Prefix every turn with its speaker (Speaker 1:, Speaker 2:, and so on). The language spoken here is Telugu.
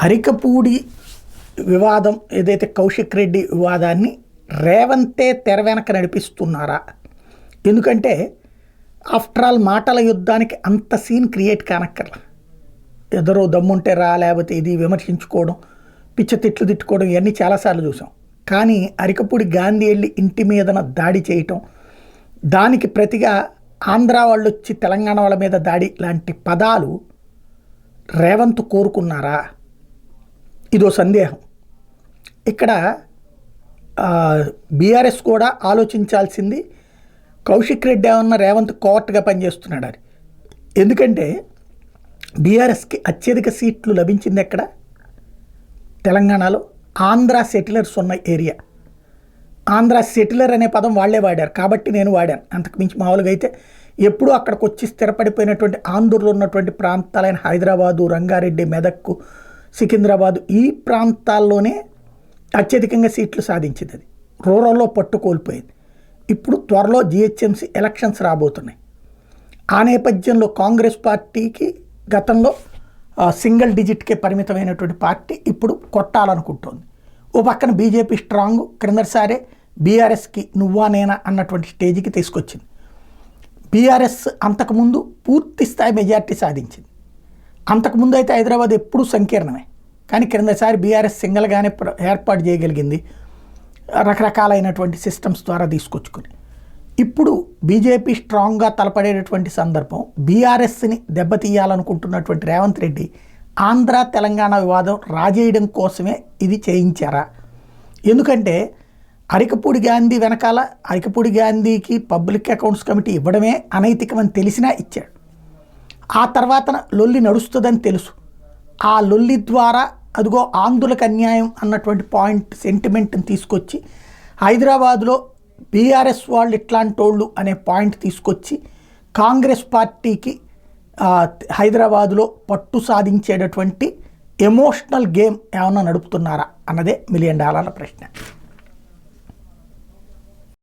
Speaker 1: అరికపూడి వివాదం ఏదైతే కౌశిక్ రెడ్డి వివాదాన్ని రేవంతే తెర వెనక నడిపిస్తున్నారా? ఎందుకంటే ఆఫ్టర్ ఆల్ మాటల యుద్ధానికి అంత సీన్ క్రియేట్ కానక్కర్లా. ఎదరో దమ్ముంటే రా, లేకపోతే ఇది విమర్శించుకోవడం, పిచ్చ తిట్లు తిట్టుకోవడం ఇవన్నీ చాలాసార్లు చూసాం. కానీ అరికపూడి గాంధీ వెళ్ళి ఇంటి మీదన దాడి చేయటం, దానికి ప్రతిగా ఆంధ్ర వాళ్ళు వచ్చి తెలంగాణ వాళ్ళ మీద దాడి లాంటి పదాలు రేవంత్ కోరుకున్నారా? ఇదో సందేహం. ఇక్కడ బీఆర్ఎస్ కూడా ఆలోచించాల్సింది, కౌశిక్ రెడ్డి ఏమన్నా రేవంత్ కోవర్ట్గా పనిచేస్తున్నాడు అని. ఎందుకంటే బీఆర్ఎస్కి అత్యధిక సీట్లు లభించింది ఎక్కడ? తెలంగాణలో. ఆంధ్ర సెటిలర్స్ ఉన్న ఏరియా. ఆంధ్ర సెటిలర్ అనే పదం వాళ్లే వాడారు కాబట్టి నేను వాడాను. అంతకుమించి మామూలుగా అయితే ఎప్పుడూ అక్కడికి వచ్చి స్థిరపడిపోయినటువంటి ఆంధ్రలో ఉన్నటువంటి ప్రాంతాలైన హైదరాబాదు, రంగారెడ్డి, మెదక్కు, సికింద్రాబాదు ఈ ప్రాంతాల్లోనే అత్యధికంగా సీట్లు సాధించింది. అది రూరల్లో పట్టు కోల్పోయింది. ఇప్పుడు త్వరలో జిహెచ్ఎంసీ ఎలక్షన్స్ రాబోతున్నాయి. ఆ నేపథ్యంలో కాంగ్రెస్ పార్టీకి గతంలో సింగిల్ డిజిట్కే పరిమితమైనటువంటి పార్టీ ఇప్పుడు కొట్టాలనుకుంటోంది. ఓ పక్కన బీజేపీ స్ట్రాంగ్, క్రిందసారే బీఆర్ఎస్కి నువ్వా నేనా అన్నటువంటి స్టేజ్కి తీసుకొచ్చింది. బీఆర్ఎస్ అంతకుముందు పూర్తి స్థాయి మెజార్టీ సాధించింది. అంతకుముందు అయితే హైదరాబాద్ ఎప్పుడూ సంకీర్ణమే. కానీ క్రిందసారి బీఆర్ఎస్ సింగిల్గానే ఏర్పాటు చేయగలిగింది, రకరకాలైనటువంటి సిస్టమ్స్ ద్వారా తీసుకొచ్చుకొని. ఇప్పుడు బీజేపీ స్ట్రాంగ్గా తలపడేటటువంటి సందర్భం. బీఆర్ఎస్ని దెబ్బతీయాలనుకుంటున్నటువంటి రేవంత్ రెడ్డి ఆంధ్ర తెలంగాణ వివాదం రాజేయడం కోసమే ఇది చేయించారా? ఎందుకంటే అరికపూడి గాంధీ వెనకాల అరికపూడి గాంధీకి పబ్లిక్ అకౌంట్స్ కమిటీ ఇవ్వడమే అనైతికమని తెలిసినా ఇచ్చాడు. ఆ తర్వాత లొల్లి నడుస్తుందని తెలుసు. ఆ లొల్లి ద్వారా అదిగో ఆంధ్రులకు అన్యాయం అన్నటువంటి పాయింట్ సెంటిమెంట్ని తీసుకొచ్చి హైదరాబాదులో బీఆర్ఎస్ వాళ్ళు ఇట్లాంటి వాళ్ళు అనే పాయింట్ తీసుకొచ్చి కాంగ్రెస్ పార్టీకి హైదరాబాదులో పట్టు సాధించేటటువంటి ఎమోషనల్ గేమ్ ఏమన్నా నడుపుతున్నారా అన్నదే $1 మిలియన్ ప్రశ్న.